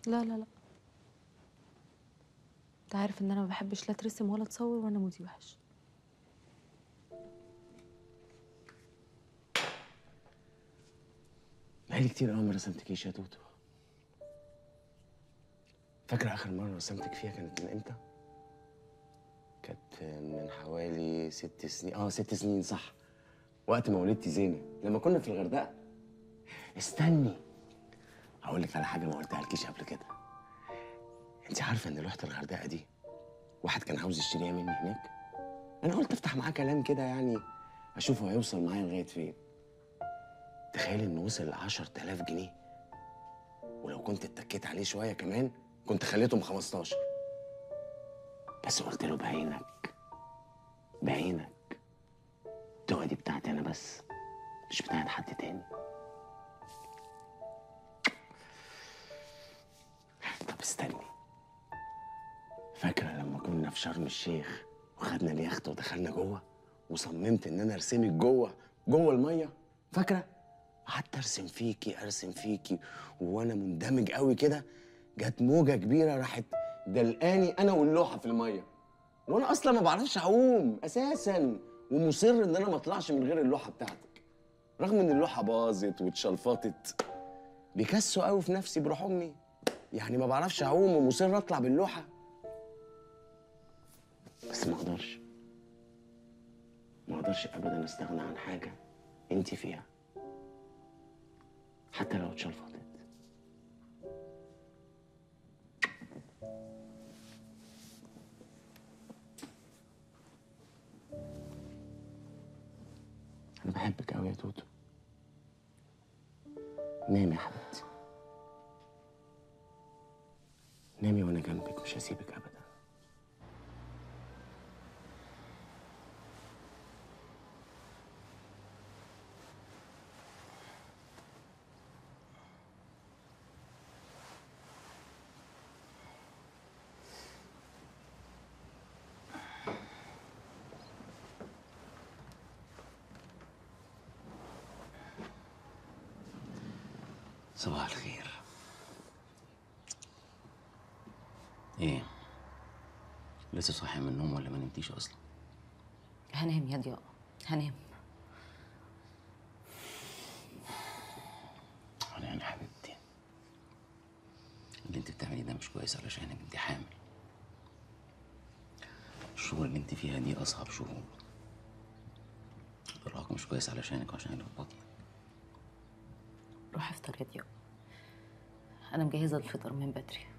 لا لا لا، انت عارف ان انا ما بحبش لا ترسم ولا تصور وانا مودي وحش. بقالي كتير قوي ما رسمتكيش يا توتو. فاكرة آخر مرة رسمتك فيها كانت من إمتى؟ كانت من حوالي 6 سنين. 6 سنين صح. وقت ما ولدتي زينة لما كنا في الغردقة. استني هقول لك على حاجة ما قلتها لكيش قبل كده. أنت عارفة إن لوحة الغردقة دي واحد كان عاوز يشتريها مني هناك؟ أنا قلت أفتح معاه كلام كده يعني أشوفه هيوصل معايا لغاية فين. تخيل إنه وصل ل 10,000 جنيه، ولو كنت اتكيت عليه شوية كمان كنت خليتهم 15. بس قلت له بعينك بعينك، التوقة دي بتاعتي أنا بس، مش بتاعت حد تاني. طب استني، فاكرة لما كنا في شرم الشيخ وخدنا اليخت ودخلنا جوه وصممت إن أنا أرسمك جوه المية؟ فاكرة؟ قعدت أرسم فيكي أرسم فيكي وأنا مندمج قوي كده، جت موجة كبيرة راحت دلقاني أنا واللوحة في المية، وأنا أصلا ما بعرفش أعوم أساسا، ومصر إن أنا ما أطلعش من غير اللوحة بتاعتك، رغم إن اللوحة باظت واتشلفطت. بيكسوا قوي في نفسي بروح أمي، يعني ما بعرفش أعوم ومصر أطلع باللوحة. بس ما اقدرش ابدا استغنى عن حاجه انت فيها حتى لو اتشلفطت. انا بحبك قوي يا توتو. نامي يا حبيبتي، نامي وانا جنبك، مش هسيبك ابدا. صباح الخير. ايه، لسه صاحي من النوم ولا ما نمتيش اصلا؟ هنام يا ضياء، هنام. انا حبيبتي، اللي انت بتعمليه ده مش كويس علشانك، انت حامل. الشغل اللي انت فيها دي اصعب شغل. الارهاق مش كويس علشانك وعشان اللي في بطنك. روح افطر يا ضياء، انا مجهزه الفطار من بدري.